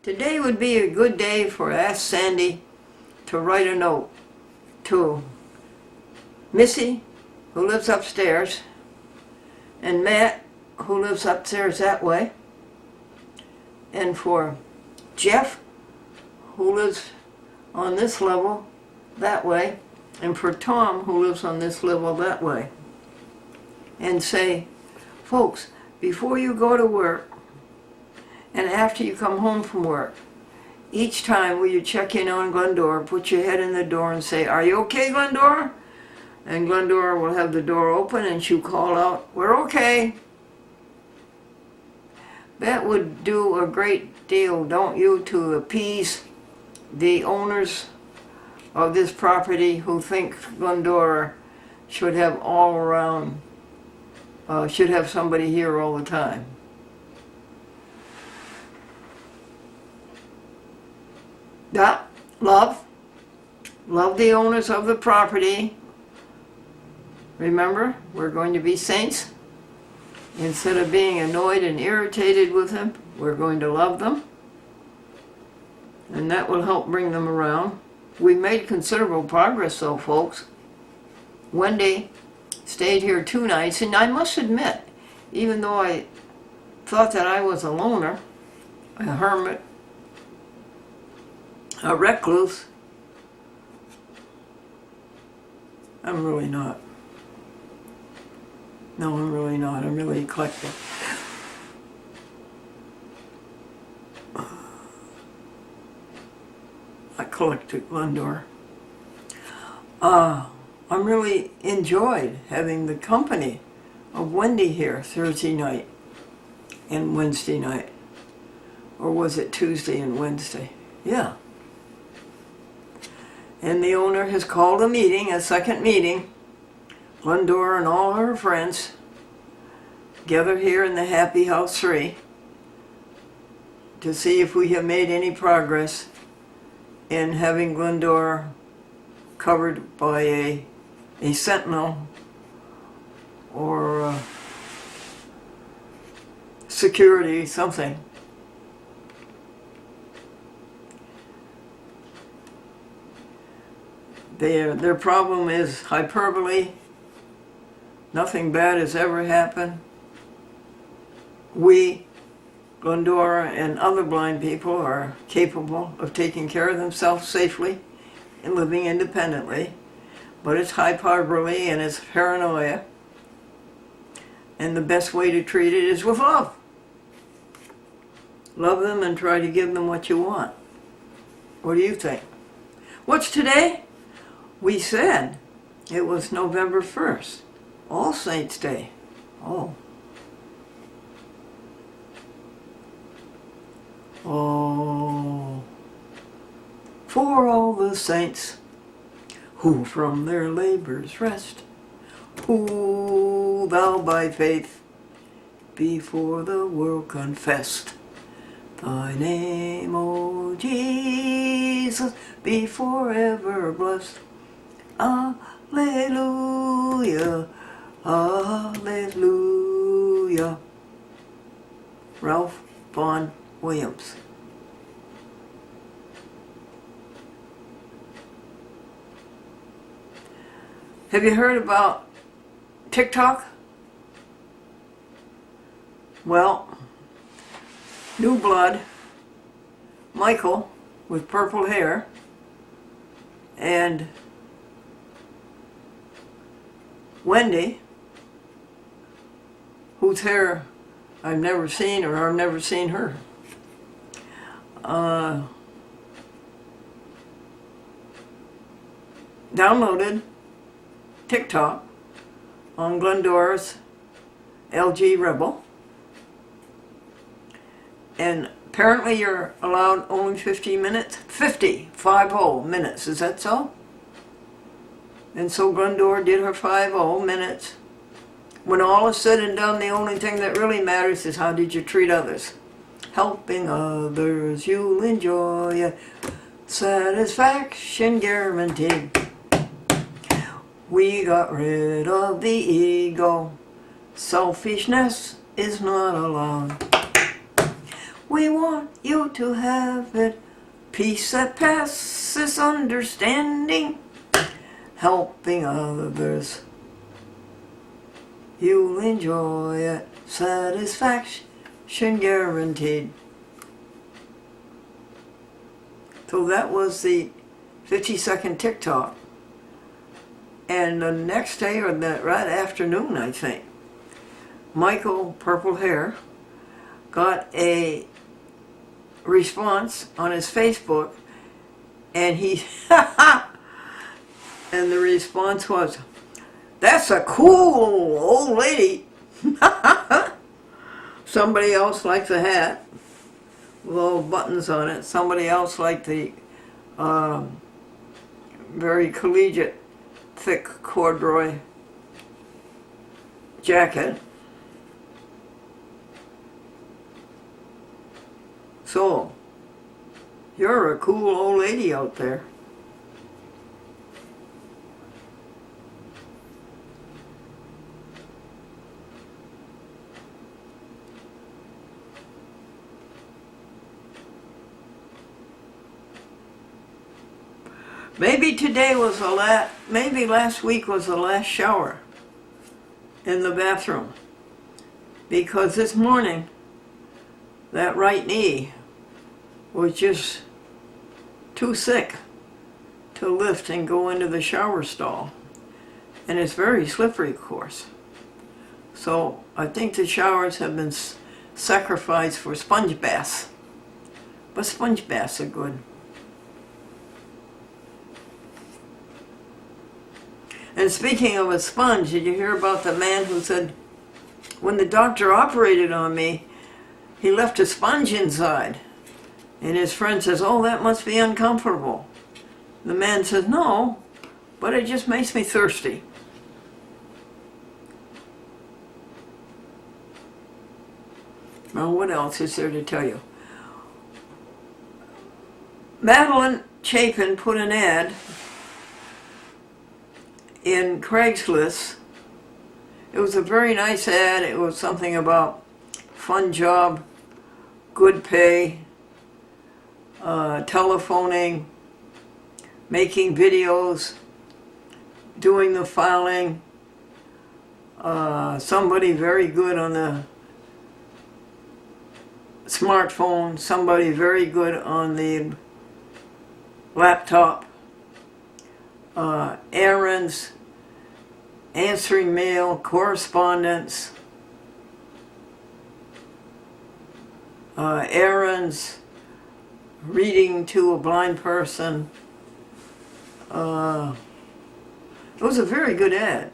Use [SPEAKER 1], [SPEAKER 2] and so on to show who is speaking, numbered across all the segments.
[SPEAKER 1] Today would be a good day for Ask Sandy to write a note to Missy, who lives upstairs, and Matt, who lives upstairs that way, and for Jeff, who lives on this level that way, and for Tom, who lives on this level that way. And say, folks, before you go to work, and after you come home from work, each time will you check in on Glendora, put your head in the door and say, "Are you okay, Glendora?" And Glendora will have the door open and she'll call out, "We're okay." That would do a great deal, don't you, to appease the owners of this property who think Glendora should have all around, should have somebody here all the time. Yeah, love the owners of the property. Remember, we're going to be saints. Instead of being annoyed and irritated with them, we're going to love them. And that will help bring them around. We made considerable progress though, folks. Wendy stayed here 2 nights, and I must admit, even though I thought that I was a loner, a hermit, a recluse, I'm really not. No, I'm really not. I'm really eclectic. I collected Glendora. I'm really enjoyed having the company of Wendy here Thursday night and Wednesday night. Or was it Tuesday and Wednesday? Yeah. And the owner has called a meeting, a second meeting. Glendora and all her friends gather here in the Happy House 3 to see if we have made any progress in having Glendora covered by a sentinel or security, something. Their problem is hyperbole. Nothing bad has ever happened. We, Glendora, and other blind people are capable of taking care of themselves safely and living independently. But it's hyperbole and it's paranoia. And the best way to treat it is with love. Love them and try to give them what you want. What do you think? What's today? We said it was November 1st, All Saints' Day. Oh. Oh. For all the saints who from their labors rest, who thou by faith before the world confessed. Thy name, O Jesus, be forever blessed. Alleluia, alleluia. Ralph Vaughan Williams. Have you heard about TikTok? Well, new blood, Michael with purple hair, and Wendy, whose hair I've never seen, or I've never seen her. Downloaded TikTok on Glendora's LG Rebel, and apparently you're allowed only 50 minutes, 50 minutes, is that so? And so Glendora did her 50 minutes. When all is said and done, the only thing that really matters is how did you treat others. Helping others, you'll enjoy satisfaction guaranteed. We got rid of the ego. Selfishness is not allowed. We want you to have it. Peace that passes understanding. Helping others. You'll enjoy it. Satisfaction guaranteed. So that was the 50-second TikTok. And the next day, or that right afternoon, I think, Michael, purple hair, got a response on his Facebook, and he, and the response was, "That's a cool old lady." Somebody else liked the hat with little buttons on it. Somebody else liked the very collegiate, thick corduroy jacket. So, you're a cool old lady out there. Maybe today was the last, maybe last week was the last shower in the bathroom. Because this morning, that right knee was just too sick to lift and go into the shower stall. And it's very slippery, of course. So I think the showers have been sacrificed for sponge baths. But sponge baths are good. And speaking of a sponge, did you hear about the man who said, when the doctor operated on me, he left a sponge inside? And his friend says, "Oh, that must be uncomfortable." The man says, "No, but it just makes me thirsty." Now, what else is there to tell you? Madeline Chapin put an ad in Craigslist. It was a very nice ad. It was something about fun job, good pay, telephoning, making videos, doing the filing, somebody very good on the smartphone, somebody very good on the laptop, errands, answering mail, correspondence, errands, reading to a blind person. It was a very good ad.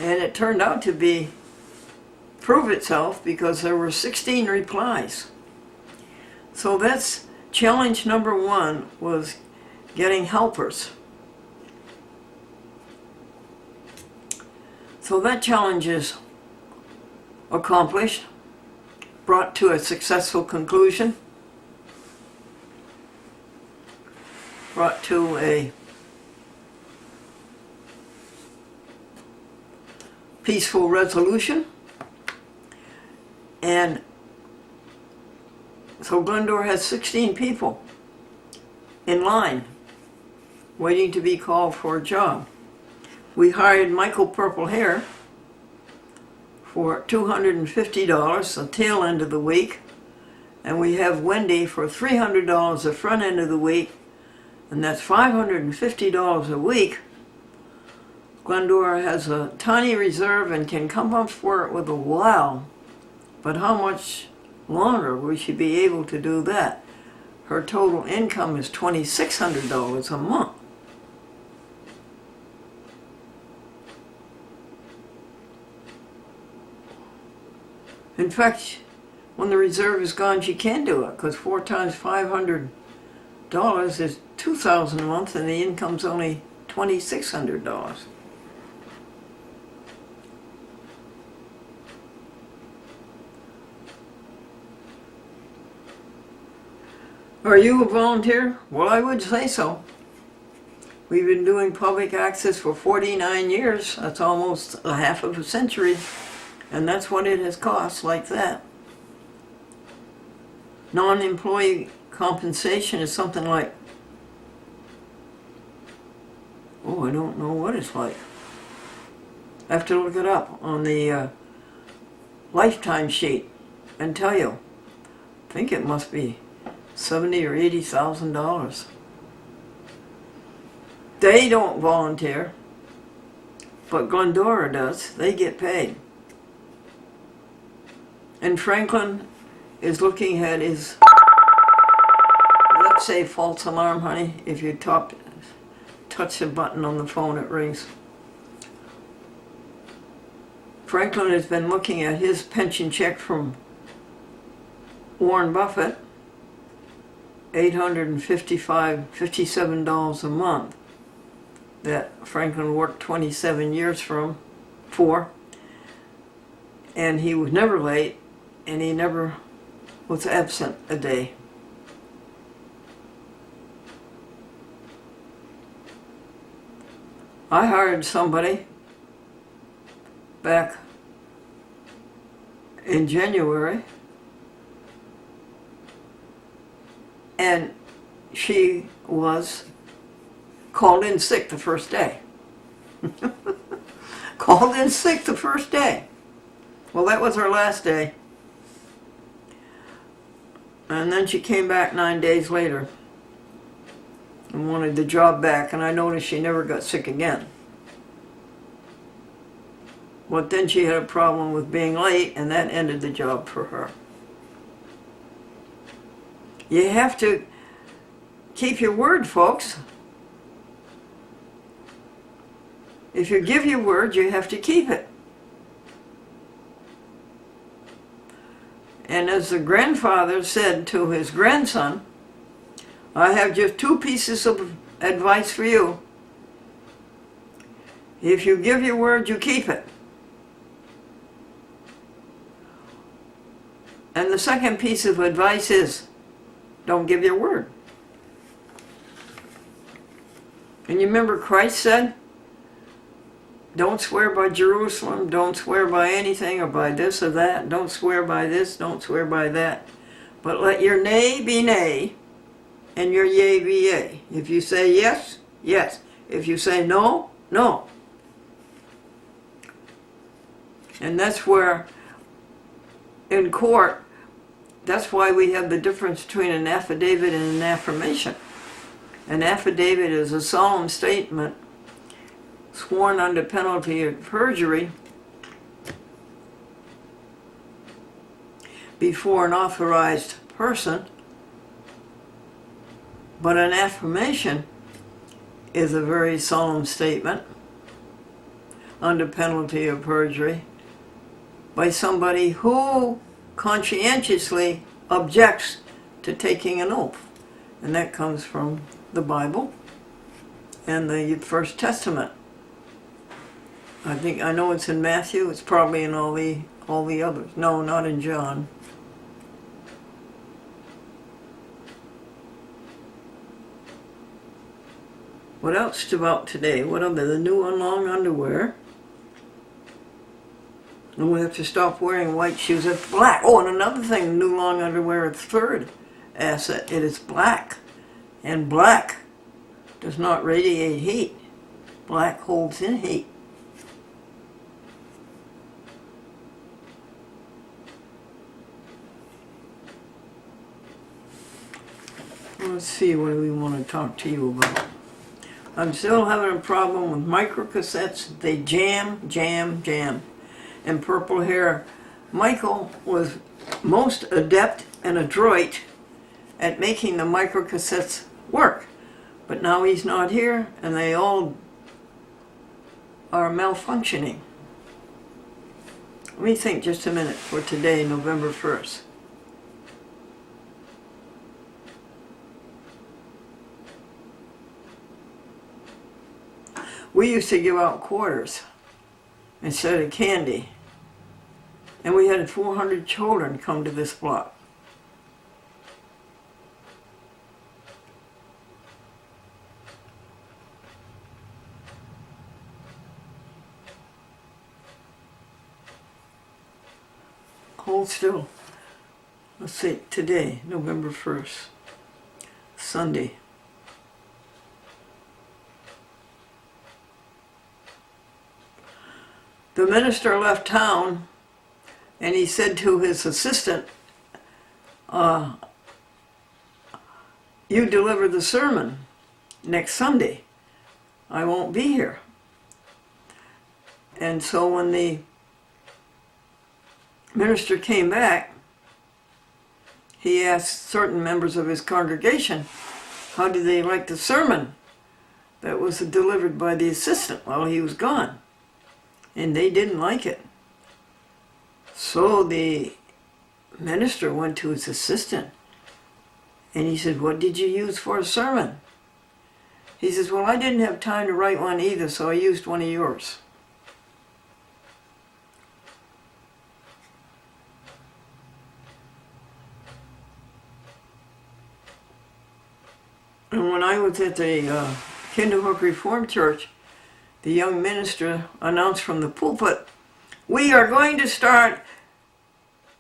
[SPEAKER 1] And it turned out to prove itself because there were 16 replies. So that's challenge number 1, was getting helpers. So that challenge is accomplished, brought to a successful conclusion, brought to a peaceful resolution. And so Glendora has 16 people in line waiting to be called for a job. We hired Michael Purple Hair for $250 the tail end of the week, and we have Wendy for $300 the front end of the week, and that's $550 a week. Glendora has a tiny reserve and can come up for it with a while, but how much longer will she be able to do that? Her total income is $2,600 a month. In fact, when the reserve is gone, she can do it, because 4 times $500 is $2,000 a month, and the income's only $2,600. Are you a volunteer? Well, I would say so. We've been doing public access for 49 years. That's almost a half of a century. And that's what it has cost, like that. non-employee compensation is something like, oh, I don't know what it's like. I have to look it up on the lifetime sheet and tell you. I think it must be $70,000 or $80,000. They don't volunteer, but Glendora does. They get paid. And Franklin is looking at his, let's say, false alarm, honey. If you touch the button on the phone, it rings. Franklin has been looking at his pension check from Warren Buffett, $857 a month, that Franklin worked 27 years for, and he was never late, and he never was absent a day. I hired somebody back in January, and she was called in sick the first day. Called in sick the first day. Well, that was her last day. And then she came back 9 days later and wanted the job back, and I noticed she never got sick again. But then she had a problem with being late, and that ended the job for her. You have to keep your word, folks. If you give your word, you have to keep it. And as the grandfather said to his grandson, I have just 2 pieces of advice for you. If you give your word, you keep it. And the second piece of advice is, don't give your word. And you remember Christ said, don't swear by Jerusalem, don't swear by anything or by this or that, don't swear by this, don't swear by that. But let your nay be nay, and your yea be yea. If you say yes, yes. If you say no, no. And that's where, in court, that's why we have the difference between an affidavit and an affirmation. An affidavit is a solemn statement sworn under penalty of perjury before an authorized person, but an affirmation is a very solemn statement under penalty of perjury by somebody who conscientiously objects to taking an oath. And that comes from the Bible and the First Testament. I know it's in Matthew. It's probably in all the others. No, not in John. What else about today? What other? The new long underwear. And we have to stop wearing white shoes. It's black. Oh, and another thing, the new long underwear, its third asset, it is black. And black does not radiate heat. Black holds in heat. Let's see, what do we want to talk to you about? I'm still having a problem with microcassettes. They jam, jam, jam. And purple hair. Michael was most adept and adroit at making the microcassettes work. But now he's not here, and they all are malfunctioning. Let me think just a minute for today, November 1st. We used to give out quarters instead of candy. And we had 400 children come to this block. Hold still. let's see, today, November 1st, Sunday. The minister left town, and he said to his assistant, you deliver the sermon next Sunday. I won't be here. And so when the minister came back, he asked certain members of his congregation, how did they like the sermon that was delivered by the assistant while he was gone? And they didn't like it. So the minister went to his assistant and he said, what did you use for a sermon? He says, well, I didn't have time to write one either, so I used one of yours. And when I was at the Kinderhook Reformed Church, the young minister announced from the pulpit, we are going to start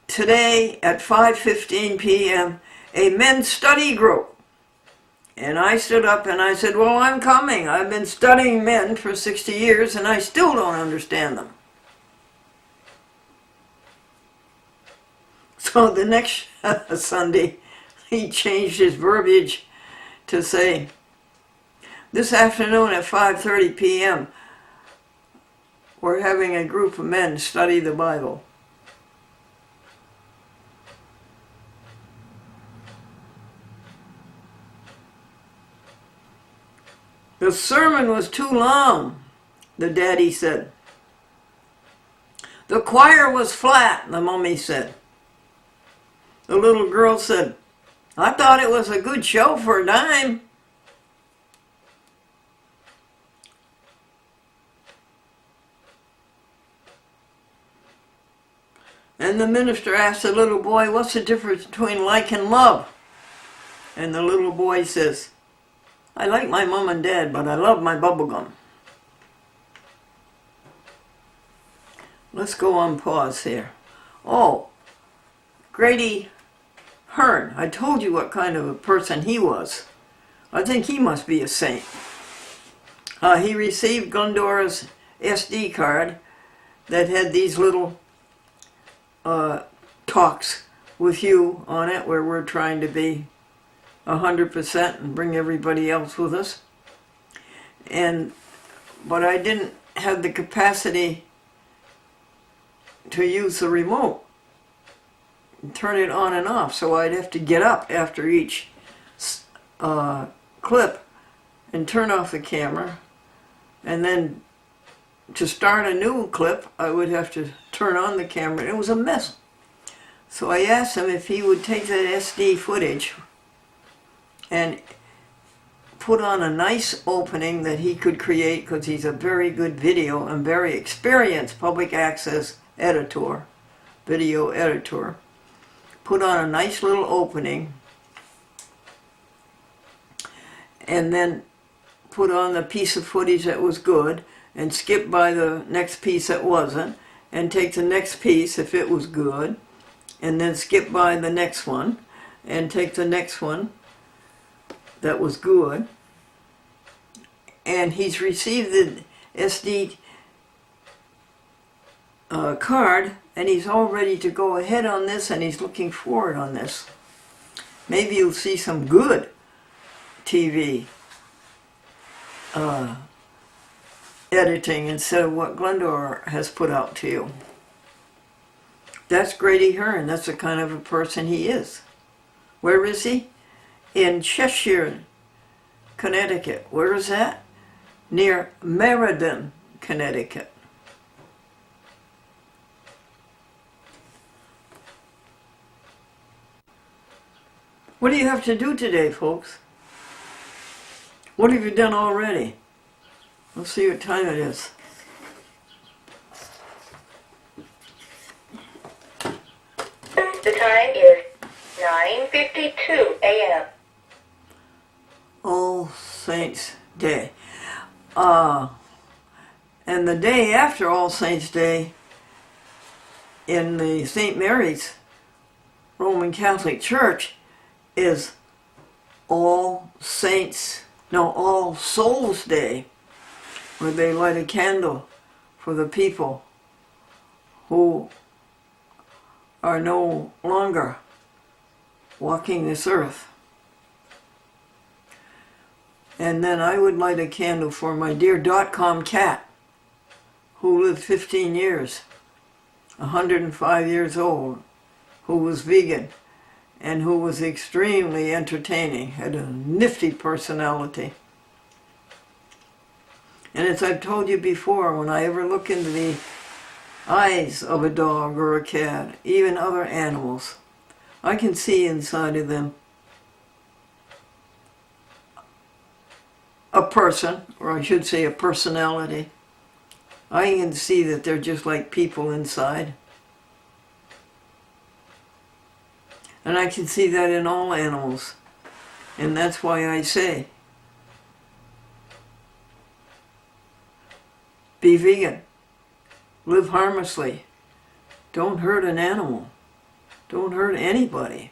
[SPEAKER 1] today at 5:15 p.m. a men's study group. And I stood up and I said, well, I'm coming. I've been studying men for 60 years and I still don't understand them. So the next Sunday, he changed his verbiage to say, this afternoon at 5:30 p.m., we're having a group of men study the Bible. The sermon was too long, the daddy said. The choir was flat, the mummy said. The little girl said, I thought it was a good show for a dime. And the minister asked the little boy, what's the difference between like and love? And the little boy says, I like my mom and dad, but I love my bubblegum. Let's go on pause here. Oh, Grady Hearn. I told you what kind of a person he was. I think he must be a saint. He received Glendora's SD card that had these little talks with you on it, where we're trying to be 100% and bring everybody else with us. But I didn't have the capacity to use the remote and turn it on and off, so I'd have to get up after each clip and turn off the camera, and then to start a new clip I would have to turn on the camera. It was a mess. So I asked him if he would take that SD footage and put on a nice opening that he could create, because he's a very good video and very experienced public access editor, video editor. Put on a nice little opening and then put on the piece of footage that was good and skip by the next piece that wasn't, and take the next piece if it was good, and then skip by the next one and take the next one that was good. And he's received the SD card, and he's all ready to go ahead on this, and he's looking forward on this. Maybe you'll see some good TV editing instead of what Glendora has put out to you. That's Grady Hearn. That's the kind of a person he is. Where is he? In Cheshire, Connecticut. Where is that? Near Meriden, Connecticut. What do you have to do today, folks? What have you done already? Let's see what time it is.
[SPEAKER 2] The time is 9:52 a.m.
[SPEAKER 1] All Saints Day. And the day after All Saints Day, in the St. Mary's Roman Catholic Church is All Souls Day, where they light a candle for the people who are no longer walking this earth. And then I would light a candle for my dear .com cat, who lived 15 years, 105 years old, who was vegan, and who was extremely entertaining, had a nifty personality. And as I've told you before, when I ever look into the eyes of a dog or a cat, even other animals, I can see inside of them a person, or I should say a personality. I can see that they're just like people inside. And I can see that in all animals. And that's why I say, be vegan. Live harmlessly. Don't hurt an animal. Don't hurt anybody.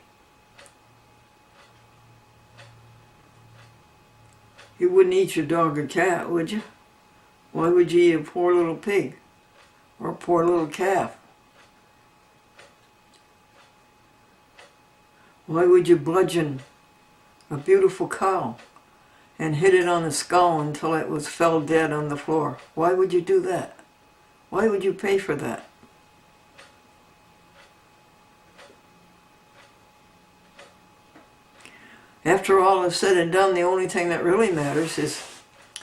[SPEAKER 1] You wouldn't eat your dog or cat, would you? Why would you eat a poor little pig or a poor little calf? Why would you bludgeon a beautiful cow and hit it on the skull until it fell dead on the floor? Why would you do that? Why would you pay for that? After all is said and done, the only thing that really matters is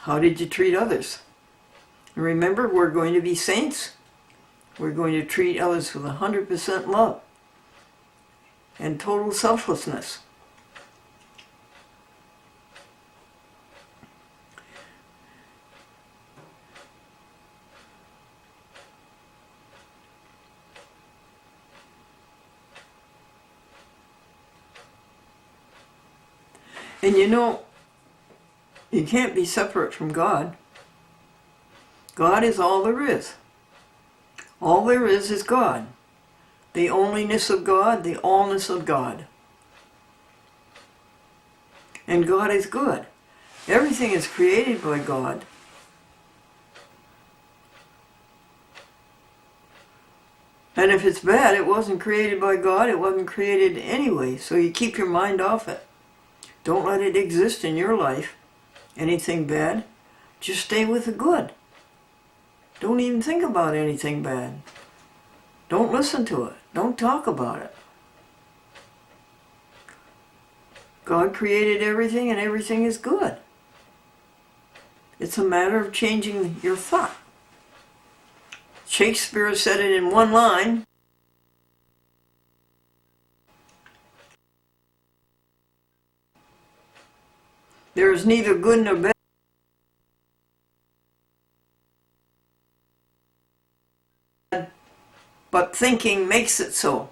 [SPEAKER 1] how did you treat others? And remember, we're going to be saints. We're going to treat others with 100% love and total selflessness. And you know, you can't be separate from God. God is all there is. All there is God. The onlyness of God, the allness of God. And God is good. Everything is created by God. And if it's bad, it wasn't created by God, it wasn't created anyway, so you keep your mind off it. Don't let it exist in your life, anything bad. Just stay with the good. Don't even think about anything bad. Don't listen to it. Don't talk about it. God created everything and everything is good. It's a matter of changing your thought. Shakespeare said it in one line. There is neither good nor bad, but thinking makes it so.